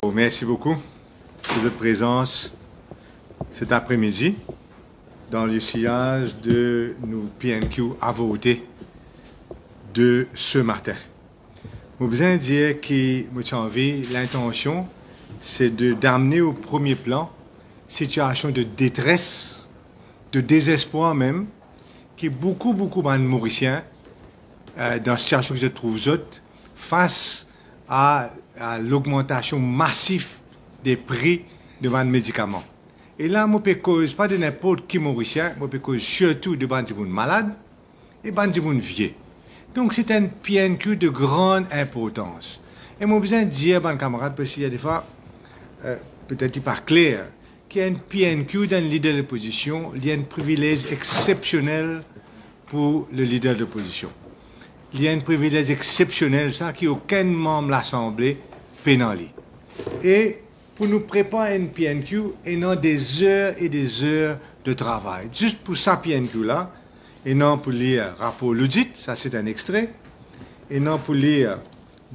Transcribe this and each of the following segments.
Merci beaucoup de votre présence cet après-midi dans le sillage de nos PNQ à voter de ce matin. Je besoin de dire que, l'intention, c'est d'amener au premier plan situation de détresse, de désespoir même, qui est beaucoup de Mauriciens dans la situation que je trouve face à l'augmentation massive des prix de vos médicaments. Et là, je ne cause pas de n'importe qui Mauricien, je cause surtout de gens malades et de gens vieux. Donc, c'est un PNQ de grande importance. Et je besoin de dire, mes camarades, parce qu'il y a des fois, peut-être pas clair, qu'il y a un PNQ dans le leader de l'opposition, il y a un privilège exceptionnel pour le leader de l'opposition. Il y a un privilège exceptionnel, ça, qu'aucun membre de l'Assemblée pénalise. Et pour nous préparer un PNQ, et non des heures et des heures de travail. Juste pour ça, PNQ-là, et non pour lire rapport Ludit, ça c'est un extrait, et non pour lire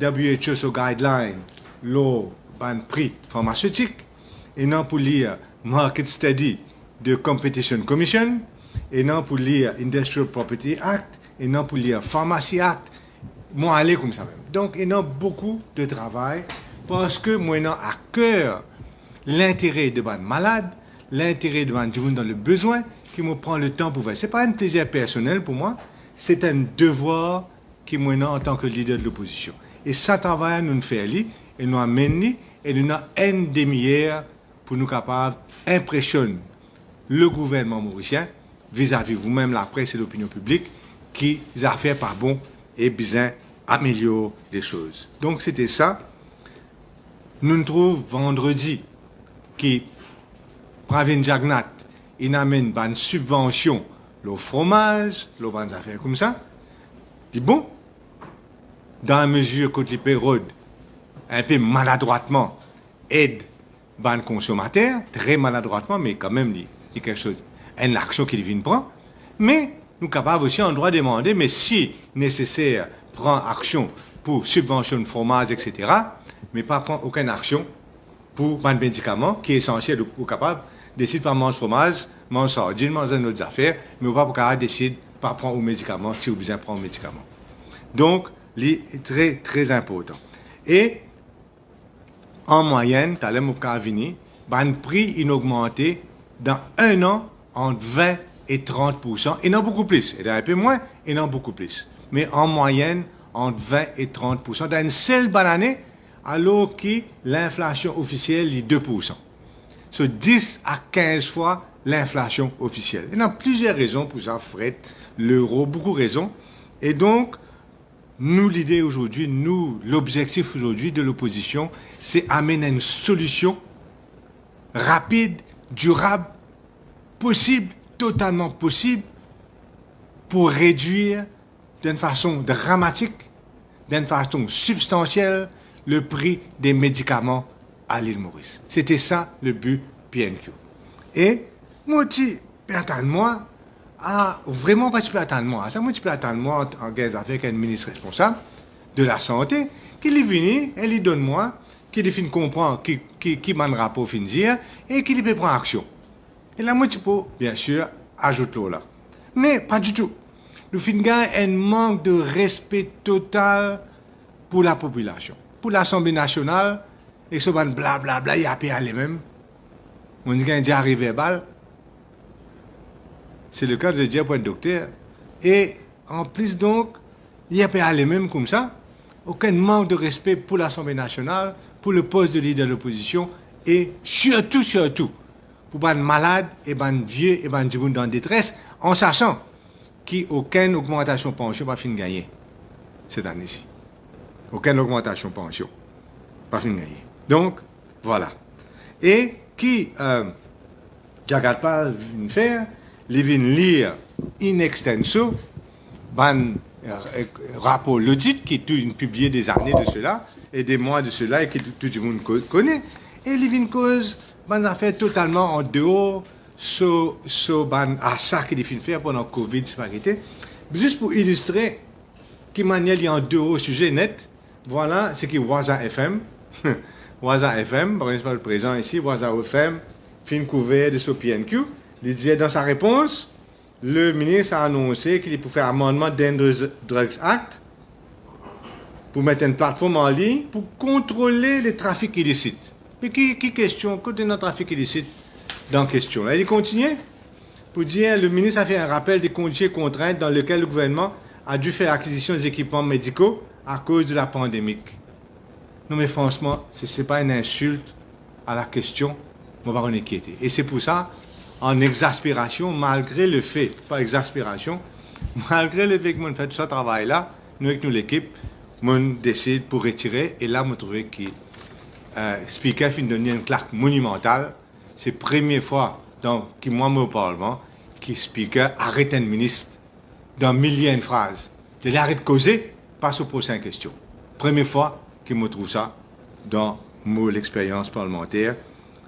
WHO so guideline, l'eau, ban prix pharmaceutique, et non pour lire Market Study de Competition Commission, et non pour lire Industrial Property Act, et non pour lire Pharmacy Act, moi aller comme ça même. Donc, il y a beaucoup de travail parce que moi, j'ai à cœur l'intérêt de ban malade, l'intérêt de ban dans le besoin, qui me prend le temps pour faire. Ce n'est pas un plaisir personnel pour moi, c'est un devoir qui moi en tant que leader de l'opposition. Et ça travail nous fait aller, et nous amène, et nous avons une demi-heure pour nous capables d'impressionner le gouvernement mauricien vis-à-vis vous-même, la presse et l'opinion publique, qui a fait par bon et bien améliore les choses. Donc c'était ça. Nous nous trouvons vendredi qui Pravin Jagnat il amène une subvention le fromage, le bonnes affaires comme ça. Puis bon, dans la mesure que les périodes un peu maladroitement aide les consommateurs, très maladroitement, mais quand même il y a quelque chose, une action qu'il vient prendre, mais nous sommes capables aussi en droit de demander, mais si nécessaire, prendre action pour subvention de fromage, etc., mais pas prendre aucune action pour un médicament qui est essentiel ou capable de décider pas manger fromage, manger sardine, manger d'autres affaires, mais pas pour décider pas prendre un médicament si vous besoin de prendre un médicament. Donc, c'est très, très important. Et, en moyenne, tu as le prix il augmenté dans un an entre 20 et 30%, et non beaucoup plus. Et un peu moins, et non beaucoup plus. Mais en moyenne, entre 20 et 30%, dans une seule bonne année, alors que l'inflation officielle est 2%. C'est 10 à 15 fois l'inflation officielle. Il y a plusieurs raisons pour ça, fret, l'euro, beaucoup de raisons. Et donc, nous, l'idée aujourd'hui, l'objectif aujourd'hui de l'opposition, c'est amener une solution rapide, durable, possible, totalement possible, pour réduire d'une façon dramatique, d'une façon substantielle, le prix des médicaments à l'île Maurice. C'était ça le but PNQ. Et moi, je peux attendre moi, vraiment pas je peux attendre moi. Ça, moi, je peux attendre moi en guise avec un ministre responsable de la santé qui est venu et lui donne moi, qui lui comprend qui m'a un rapport fin dire et qui lui peut prendre action. Et là, moi, tu peux, bien sûr, ajouter là. Mais pas du tout. Nous finissons un manque de respect total pour la population. Pour l'Assemblée nationale, et ce blablabla, il y a pas les mêmes. On dit qu'il y a un diarrhée verbal. C'est le cas de dire pour un docteur. Et en plus, donc, il y a pas les mêmes comme ça. Aucun manque de respect pour l'Assemblée nationale, pour le poste de leader de l'opposition, et surtout, pour les malades, et les vieux, et les gens en détresse, en sachant qu'il n'y a aucune augmentation de pension pas fin de gagner cette année-ci. Aucune augmentation de pension pas fin de gagner. Donc, voilà. Et qui ne regarde pas une faire, les vient lire in extenso, un rapport Ludit qui est publié des années de cela, et des mois de cela, et que tout le monde connaît, et les vient cause, affaire totalement en dehors, à ça qu'il vient faire pendant le Covid, c'est pas arrêté. Juste pour illustrer, qui manière il y a en dehors au sujet net, voilà ce qui est Waza FM. Waza FM, principal présent ici, Waza FM, fin couvert de ce PNQ. Il disait dans sa réponse, le ministre a annoncé qu'il pouvait faire amendement Dangerous Drugs Act pour mettre une plateforme en ligne pour contrôler les trafics illicites. Mais qui question, côté notre trafic illicite dans question là. Il continue pour dire le ministre a fait un rappel des conditions et contraintes dans lesquelles le gouvernement a dû faire acquisition des équipements médicaux à cause de la pandémie. Non mais franchement, ce n'est pas une insulte à la question, on va en inquiéter. Et c'est pour ça, en exaspération, malgré le fait, pas exaspération, malgré le fait que nous fait tout ce travail-là, nous avec nous l'équipe, on décide pour retirer, et là, on trouve que Speaker finit de donner une claque monumentale. C'est la première fois que moi, au Parlement, que Speaker arrête un ministre dans milliers de phrases. Il arrête de causer, passe aux prochaines questions. Première fois que je trouve ça dans l'expérience parlementaire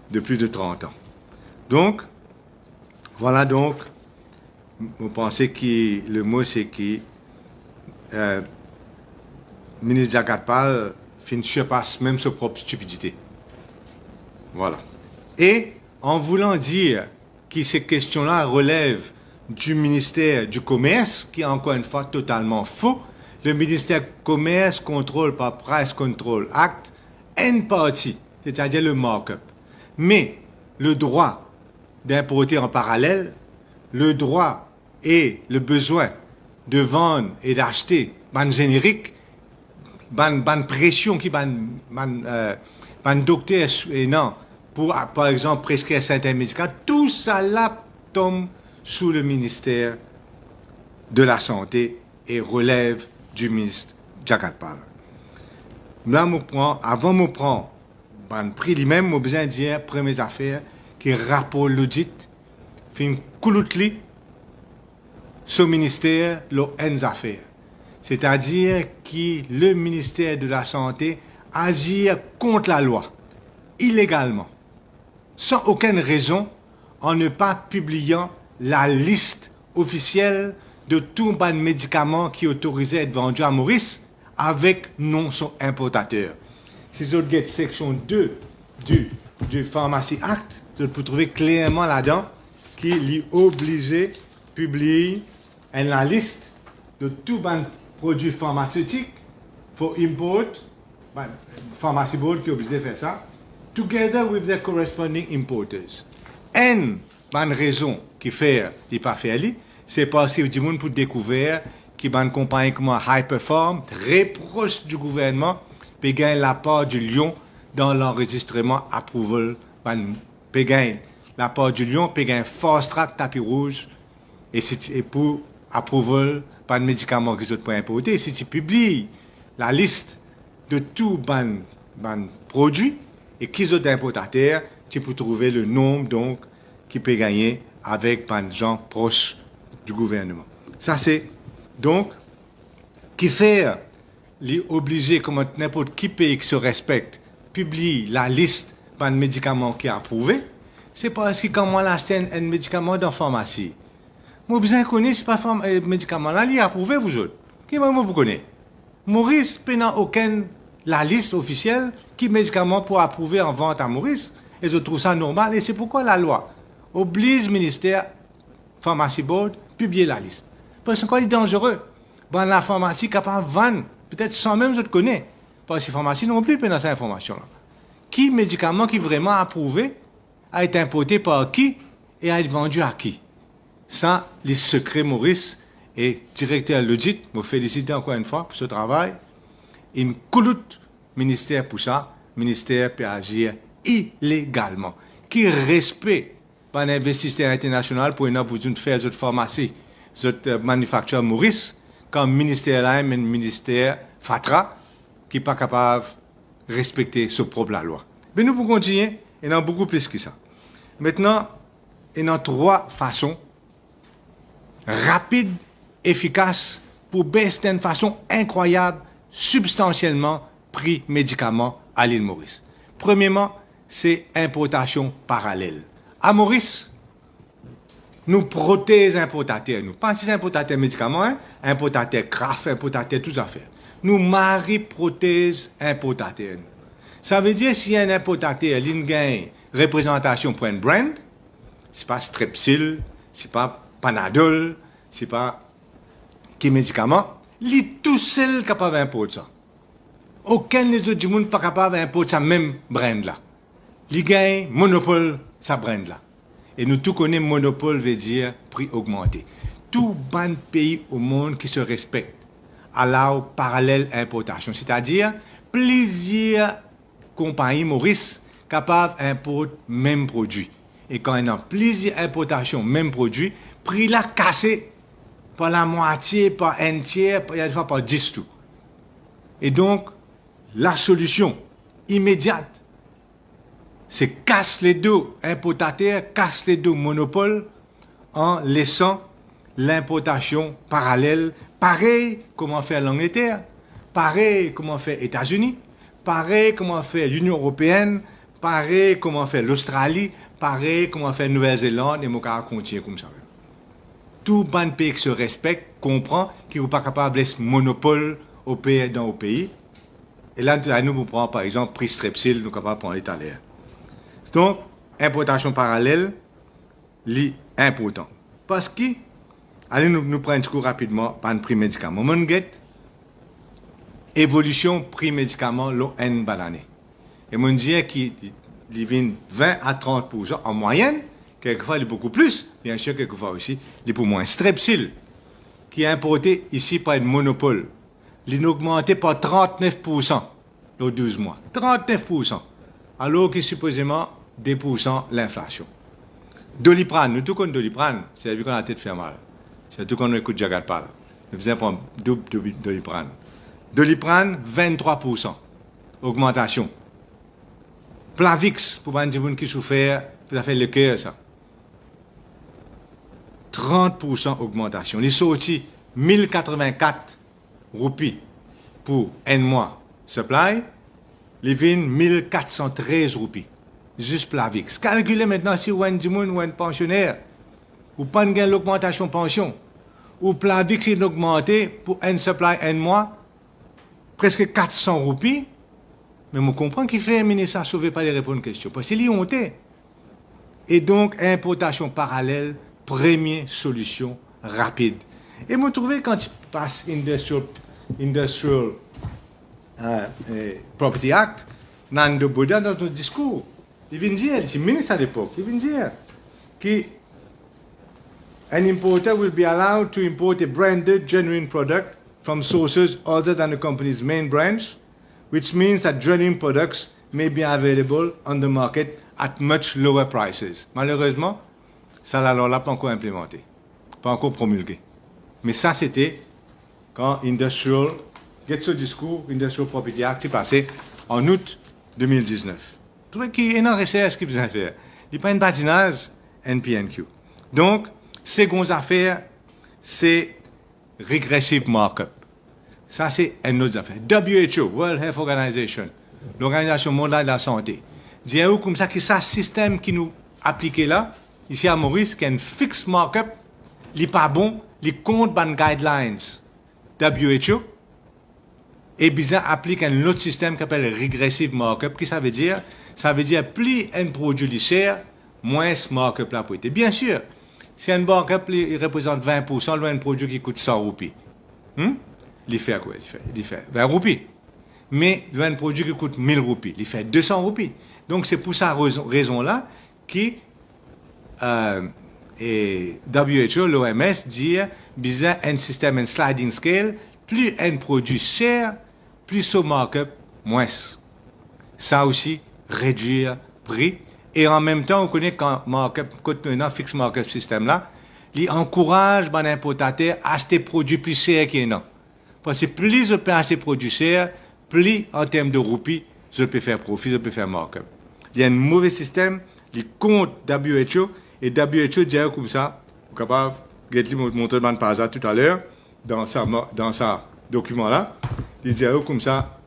de plus de 30 ans. Donc, voilà donc, vous pensez que le mot c'est que le ministre Jagat-Pal surpasse même sa propre stupidité. Voilà. Et en voulant dire que ces questions-là relèvent du ministère du Commerce, qui est encore une fois totalement faux, le ministère du Commerce contrôle par Price Control Act une partie, c'est-à-dire le markup. Mais le droit d'importer en parallèle, le droit et le besoin de vendre et d'acheter ban générique, ban pression qui ban docteur et non pour par exemple prescrire certains médicaments, tout ça là tombe sous le ministère de la Santé et relève du ministre Jagat-Pal. Là, avant de me prendre un prix lui-même, j'ai besoin de dire première affaire qui rapport l'audit, fin couloutli, ce ministère, les affaires. C'est-à-dire que le ministère de la Santé agit contre la loi, illégalement, sans aucune raison, en ne pas publiant la liste officielle de tous les médicaments qui autorisaient à être vendus à Maurice avec non son importateur. Si vous regardez section 2 du Pharmacy Act, vous pouvez trouver clairement là-dedans qu'il est obligé de publier la liste de tous les produits pharmaceutiques pour import, Pharmacy Board qui est obligé de faire ça, together with their corresponding importers. Une raison qui fait qu'il pas fait c'est parce que du monde pour découvrir qui une compagnie comme Hyperform, très proche du gouvernement, peut gagner la part du lion dans l'enregistrement approval, peut gagner la part du lion, peut gagner fast track tapis rouge, et pour approval, pas de médicaments qu'ils ont importer. Si tu publies la liste de tous les produits et qu'ils ont d'importateurs, tu peux trouver le nombre donc qui peut gagner avec des gens proches du gouvernement. Ça c'est donc qui fait obligé comme n'importe qui pays qui se respecte publie la liste des médicaments qui est approuvé. C'est parce que quand moi là c'est un médicament dans la pharmacie. Moi besoin connaître c'est pas le médicament là il est approuvé vous autres. Qui moi vous connaissez? Maurice n'a aucune la liste officielle qui médicament pour approuver en vente à Maurice et je trouve ça normal et c'est pourquoi la loi oblige le ministère Pharmacy Board publier la liste. Parce que c'est encore dangereux. Bon, la pharmacie capable de vendre, peut-être sans même je te connais. Parce que la pharmacie non plus peut dans cette information-là. Qui médicament qui vraiment approuvé a été importé par qui et a été vendu à qui? Ça, les secrets Maurice et directeur de l'audit, je me félicite encore une fois pour ce travail. Il me coûte ministère pour ça. Le ministère peut agir illégalement. Qui respecte par l'investisseur international pour une opportunité de faire cette pharmacie, cette manufacture Maurice, comme ministère là, un ministère FATRA, qui n'est pas capable de respecter sa propre loi. Mais nous pouvons continuer, et non beaucoup plus que ça. Maintenant, il y a 3 façons rapides, efficaces, pour baisser d'une façon incroyable, substantiellement, prix médicaments à l'île Maurice. Premièrement, c'est importation parallèle. À Maurice, nous protégeons les importateurs. Nous pas si importateurs médicaments, hein? Importateurs craft, importateurs, tout ça fait. Nous mari protège importateurs. Ça veut dire s'il y a un importateur, il gagne représentation pour un brand, c'est pas Strepsil, c'est pas Panadol, c'est pas qui médicament, il est tout seul capable d'importer ça. Aucun des autres du monde n'est pas capable d'importer ça même brand là. Il gagne monopole sa brand là. Et nous tous connaissons monopole veut dire prix augmenté. Tout bon pays au monde qui se respecte allow parallèle importation, c'est-à-dire plusieurs compagnies Maurice capables d'importer même produit. Et quand il y a plusieurs importations même produit, prix là cassé par la moitié, par un tiers, il y a des fois par 10 tout. Et donc, la solution immédiate, c'est casse les deux importateurs, casse les deux monopoles en laissant l'importation parallèle, pareil comment fait l'Angleterre, pareil comment fait les États-Unis, pareil comment fait l'Union européenne, pareil comment fait l'Australie, pareil comment fait Nouvelle-Zélande et mon cas continue comme ça. Tout bon pays qui se respecte comprend qu'il n'est pas capable de laisser monopole au pays dans le pays. Et là, nous prenons par exemple prix Strepsil, nous sommes capables de prendre l'Italien. Donc, importation parallèle, c'est important. Parce que, allez, nous prenons un coup rapidement par un prix médicament. Mon guette, évolution prix médicament, l'eau N banane. Et mon dit qu'il vient 20 à 30% en moyenne, quelquefois il est beaucoup plus, bien sûr, quelquefois aussi, il est pour moins. Strepsil, qui est importé ici par un monopole, il a augmenté par 39% dans 12 mois. 39%. Alors que supposément 10% l'inflation. Doliprane, nous tous connaissons Doliprane, c'est vu qu'on a la tête fait mal. C'est tout qu'on écoute Jagat parle. Nous besoin prendre double Doliprane. Doliprane, 23%. Augmentation. Plavix, pour les gens qui souffrent, ça fait le cœur, ça. 30% augmentation. Il est sorti 1084 roupies pour un mois supply. Les vignes 1413 roupies. Juste Plavix. Calculez maintenant si vous avez un pensionnaire, ou pas de l'augmentation pension, ou Plavix est augmenté pour un supply un mois, presque 400 roupies. Mais on comprend qu'il fait un ministre à sauver pas les répondre aux questions. Parce qu'il y a honté. Et donc, importation parallèle, première solution rapide. Et vous trouvez quand tu passes Industrial Property Act, Nando Bouddha dans ton discours, il vient dire, c'est ministre à l'époque, il vient dire que an importer will be allowed to import a branded genuine product from sources other than the company's main branch, which means that genuine products may be available on the market at much lower prices. Malheureusement, ça la loi n'a pas encore implémenté, pas encore promulgué. Mais ça, c'était quand Industrial, get ce discours, Industrial Property Act, c'est passé en août 2019. Vous trouvez qu'il y a une recherche qui besoin de faire. Il n'y a pas une badinage NPNQ. Donc, seconde affaire, c'est regressive markup. Ça, c'est une autre affaire. WHO, World Health Organization, l'Organisation mondiale de la santé, dit comme ça que ça, système qui nous appliqué là, ici à Maurice, qui est un fixed markup, il n'est pas bon, il compte dans les guidelines WHO, et bien applique un autre système qui s'appelle regressive markup. Qu'est-ce que ça veut dire? Ça veut dire plus un produit cher, moins ce markup là peut être. Bien sûr, si un markup il représente 20%, loin un produit qui coûte 100 roupies. Il fait quoi? Il fait 20 roupies. Mais loin un produit qui coûte 1000 roupies, il fait 200 roupies. Donc c'est pour cette raison-là que WHO, l'OMS, dit besoin un système, un sliding scale, plus un produit cher, plus ce markup, moins. Ça aussi, réduire prix. Et en même temps, on connaît qu'un markup, un fixe markup système là, il encourage les importateurs à acheter des produits plus chers qu'il y en a. Parce que plus je peux acheter des produits chers, plus en termes de roupies, je peux faire profit, je peux faire markup. Il y a un mauvais système, il compte WHO, et WHO dit comme ça, vous êtes capable de montrer par hasard tout à l'heure, dans sa document là, il dit comme ça,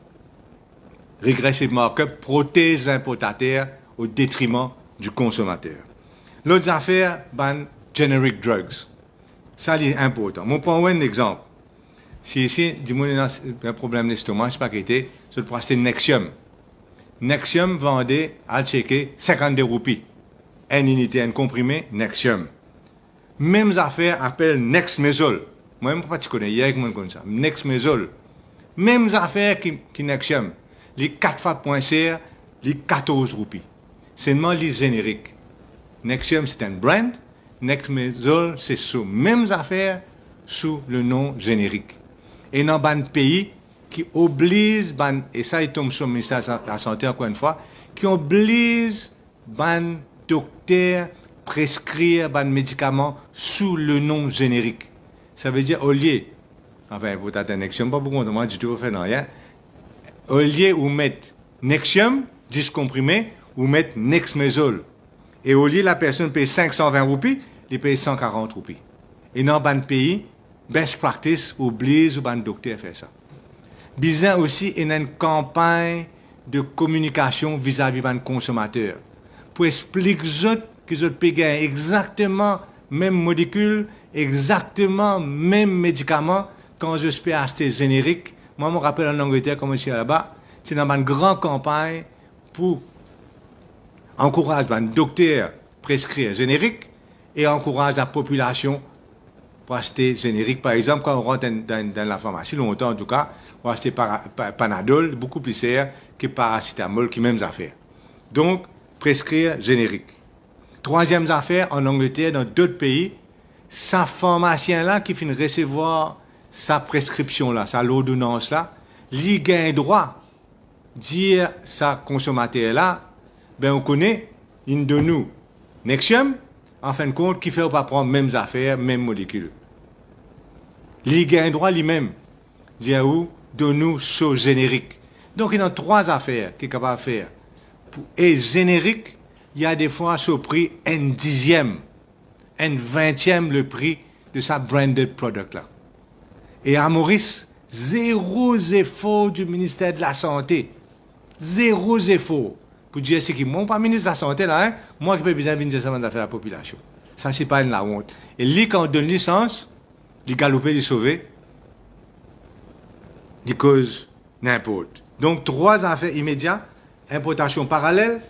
regressive markup protège l'importateur au détriment du consommateur. L'autre affaire, ben, generic drugs. Ça, c'est important. Je prends un exemple. Si ici, dis-moi, il y a un problème d'estomac, c'est pas qu'il je peux acheter Nexium. Nexium vendait à checker 52 roupies. Une unité, un comprimé, Nexium. Mêmes affaires appellent Nexmezol. Moi, je ne sais pas si tu connais, il y a quelqu'un qui connaît ça. Nexmezol. Mêmes affaires qui Nexium. Les 4 fois point cher, les 14 roupies. Seulement les génériques. Nexium, c'est un brand. Nexmezol, c'est sous mêmes affaires sous le nom générique. Et dans un pays qui oblige, et ça il tombe sur le ministère de la Santé encore une fois, qui oblige les docteurs prescrire des médicaments sous le nom générique. Ça veut dire au lieu, enfin pour ta Nexium, pas beaucoup de monde du tout faire rien, au lieu où mettre Nexium, 10 comprimés, ou mettre Nexmezol. Et au lieu la personne paye 520 roupies, il paye 140 roupies. Et dans un pays, best practice oblige ou ban docteur à faire ça. Bizarre aussi, il y a une campagne de communication vis-à-vis des consommateurs pour expliquer qu'ils ont payé exactement même molécule, exactement même médicament quand je peux acheter générique. Moi, je me rappelle en Angleterre, comme je suis là-bas, c'est dans une grande campagne pour encourager les docteurs à prescrire générique et encourager la population pour acheter générique. Par exemple, quand on rentre dans la pharmacie, longtemps en tout cas, on va acheter Panadol, beaucoup plus cher que paracétamol, qui même affaire. Donc, prescrire générique. Troisième affaire, en Angleterre, dans d'autres pays, sa pharmacien-là qui finit de recevoir sa prescription-là, sa ordonnance-là, lui gagne droit dire sa consommateur-là, ben on connaît une de nous, Nexium, en fin de compte, qui fait pas prendre mêmes affaires, mêmes molécules. Lui gagne droit lui-même, dire où, de nous, sur générique. Donc, il y a 3 affaires qu'il est capable de faire. Et générique, il y a des fois sur prix un 10e, un 20e le prix de sa branded product là. Et à Maurice, 0 effort du ministère de la Santé. 0 effort. Pour dire ce qui moi pas ministre de la Santé là, hein, moi qui peux bien venir ça d'affaires à la population. Ça c'est pas une la honte. Et lui quand on donne licence, il galoper, il sauver, il cause n'importe. Donc 3 affaires immédiates, importation parallèle,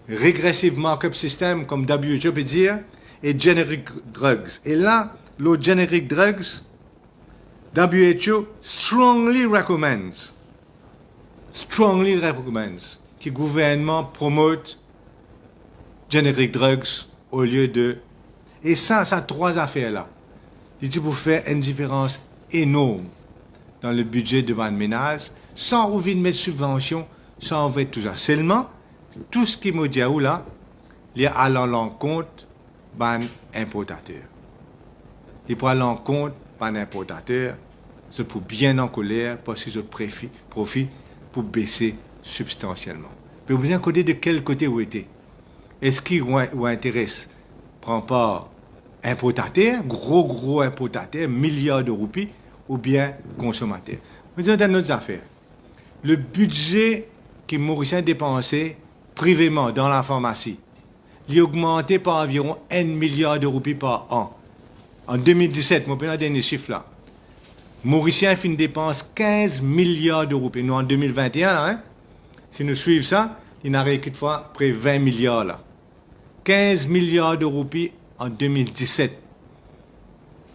regressive markup system comme WHO peut dire, et generic drugs. Et là, le generic drugs, WHO strongly recommends que le gouvernement promote generic drugs au lieu de... Et ça 3 affaires-là. Il dit pour faire une différence énorme dans le budget de vente ménage, sans envie de mettre subvention, sans envie de tout ça. Seulement, tout ce qui me dit là, il est allant à l'encontre d'un importateur. Il prend à l'encontre d'un importateur, c'est pour bien en colère, parce qu'ils ont profit pour baisser substantiellement. Mais vous avez côté de quel côté vous êtes? Est-ce qui vous intéresse? Prend pas importateur, gros importateur, milliards de roupies, ou bien consommateur. Vous avez dans notre affaire. Le budget que Mauricien dépensait privément dans la pharmacie, il a augmenté par environ 1 milliard de roupies par an. En 2017, je vais le dernier chiffre là. Mauricien fait une dépense 15 milliards de roupies. Nous, en 2021, là, hein, si nous suivons ça, il n'a rien qu'une fois près de 20 milliards là. 15 milliards de roupies en 2017.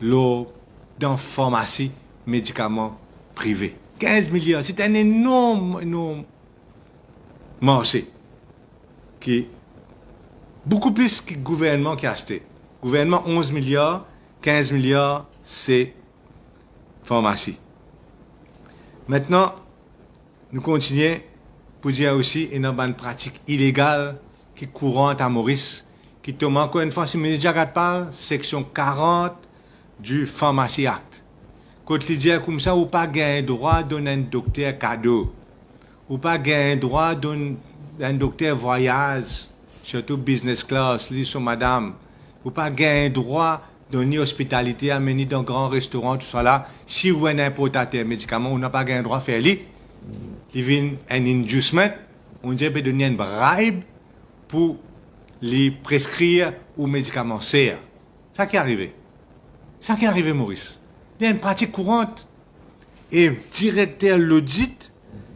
L'eau dans pharmacie, médicaments privés. 15 milliards, c'est un énorme marché qui est beaucoup plus que le gouvernement qui a acheté. Le gouvernement, 11 milliards, 15 milliards, c'est pharmacie. Maintenant, nous continuons pour dire aussi qu'il y a une pratique illégale qui est courante à Maurice, qui tombe encore une fois, si le ministre Jagat parle, section 40 du Pharmacy Act. Quand il dit comme ça, ou pas gagner droit de donner un docteur cadeau, ou pas gagner droit de donner un docteur voyage, surtout business class, lui sur madame, ou pas gagner droit de donner hospitalité, amener dans un grand restaurant, tout ça là, si vous êtes un importateur de médicaments, on n'a pas gagné droit de faire lui. Il vient un inducement, on dit peut donner une bribe pour les prescrire aux médicaments CR. Ça qui est arrivé. Ça qui est arrivé, Maurice. Il y a une pratique courante. Et directeur l'audit,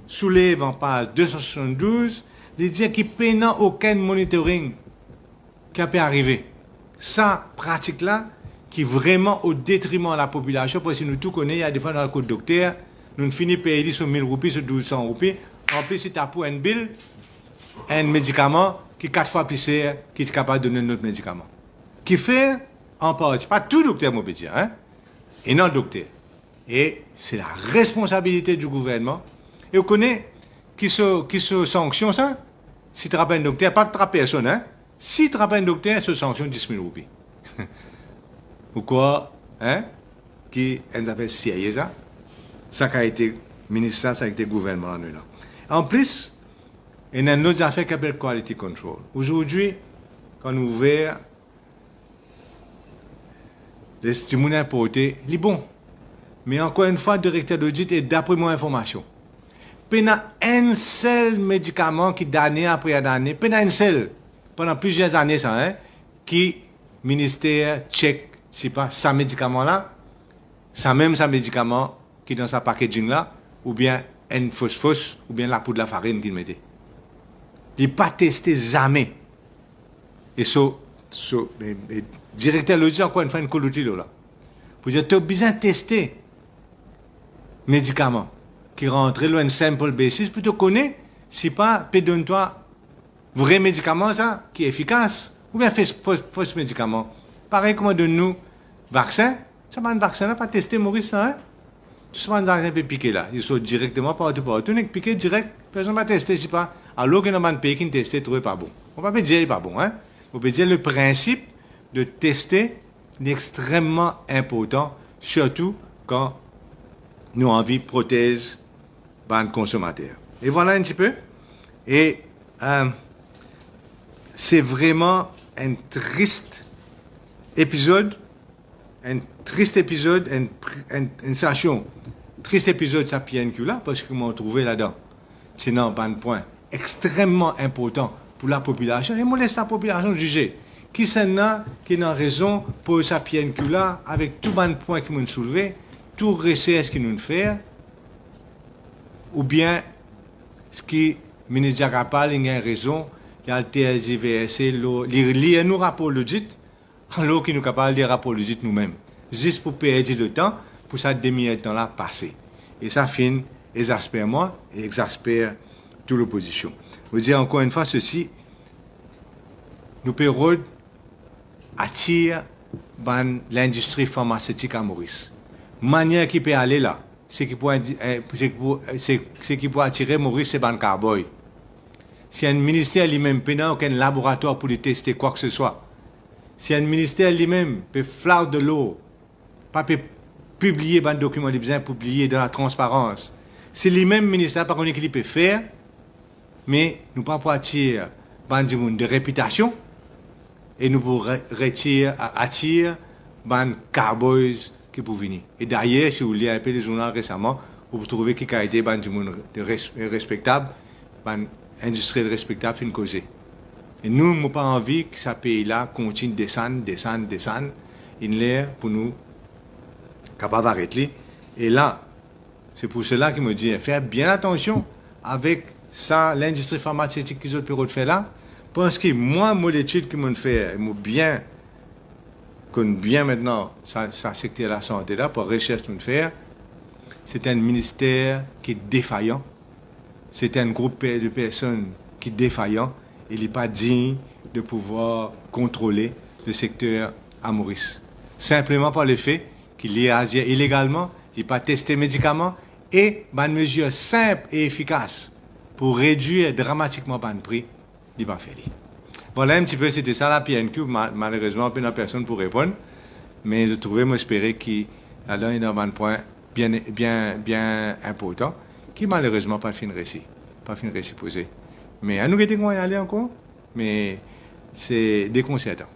soulève en page 272, il dit qu'il n'y a aucun monitoring qui a pu arriver. Ça, pratique-là, qui est vraiment au détriment de la population, parce que nous tous connaissons, il y a des fois dans le code docteur, nous finissons par payer sur 1000 roupies, sur 1200 roupies. En plus, si tu as pour un bill, un médicament qui est 4 fois plus cher, qui est capable de donner notre médicament. Qui fait, en partie, pas tout docteur, mon petit, hein, et non docteur. Et c'est la responsabilité du gouvernement. Et vous connaissez qui se sanctionne ça? Si tu as un docteur, pas de personne, hein? Si tu as un docteur, se sanctionne 10 000 roupies. Pourquoi, hein? Qui a fait sérieux ça? Ça qui a été ministère, ça a été gouvernement là. En plus, il y a une autre affaire qui s'appelle Quality Control. Aujourd'hui, quand on ouvre les stimuli importés, il est bon. Mais encore une fois, le directeur d'audit est d'après mon information. Il y a un seul médicament qui, d'année après année, il y a un seul, pendant plusieurs années, ça, hein, qui, le ministère, check, c'est pas, ce médicament-là, ça même ce médicament qui est dans sa packaging-là, ou bien un phosphore, ou bien la poudre de la farine qu'il mettait. Il n'est pas testé jamais. Et le directeur d'audit, encore une fois, une colotile là. Pour dire, tu as besoin de tester médicaments qui rentrent dans une simple basis pour te connaître si pas peut donner toi vrai médicament ça qui est efficace ou bien faux médicament. Pareil comme de nous vaccin, ça va un vaccin là pas tester Maurice ça hein. Tout ça un peu piqué là, ils sont directement partout piqué direct, personne va tester si pas alors que dans un pays qui testé trouvé pas bon. On va pas dire il est pas bon hein. On peut dire le principe de tester est extrêmement important surtout quand nous avons envie de protéger les consommateurs. Et voilà un petit peu. Et c'est vraiment un triste épisode, une sensation, triste épisode ça PNQ là, parce que m'ont trouvé là-dedans. C'est un point extrêmement important pour la population. Et moi laisse la population juger. Qui c'est là qui a raison pour ça PNQ là, avec tout les points qui m'ont soulevé, tout recherche qui nous fait, ou bien ce qui le ministre Jacapal il a raison, il y a le TSJVSC, il lit nos rapports logiques, alors qu'il nous capable des rapports logiques nous-mêmes, juste pour perdre le temps, pour ça demi-temps-là passer. Et ça finit, exaspère moi et exaspère toute l'opposition. Je veux dire encore une fois ceci, nous pouvons attirer l'industrie pharmaceutique à Maurice. Manière qui peut aller là, c'est qui peut attirer Maurice, c'est ban cowboy. Si un ministère lui-même peut n'a aucun laboratoire pour tester quoi que ce soit, si un ministère lui-même peut flauter de l'eau, pas peut publier un document de besoin publier dans la transparence, c'est lui-même ministère par contre qu'il peut faire, mais nous pas pour attirer de réputation et nous pour attirer ban cowboys qui pour venir. Et d'ailleurs, si vous lisez un peu les journaux récemment, vous trouvez qu'il y a été ban respectable, ban industriel respectable fin causé. Et nous n'avons pas envie que ce pays-là continue de descendre, in l'air pour nous capable d'arrêter. Et là, c'est pour cela qu'il me dit, faire bien attention avec ça, l'industrie pharmaceutique qu'ils ont pu faire là, parce que moi, l'étude qu'ils m'ont fait, bien maintenant, ça secteur de la santé là, pour recherche nous faire, c'est un ministère qui est défaillant. C'est un groupe de personnes qui est défaillant. Il n'est pas digne de pouvoir contrôler le secteur à Maurice. Simplement par le fait qu'il y a agi illégalement, il n'est pas testé médicaments et une mesure simple et efficace pour réduire dramatiquement le prix, il n'est pas fait. Voilà un petit peu, c'était ça la PNQ. Malheureusement, pas personne pour répondre. Mais je trouvais, m'espérer qu'il y a un point bien important qui malheureusement pas fin récit. Pas fin récit posé. Mais à nous, on va y aller encore. Mais c'est déconcertant.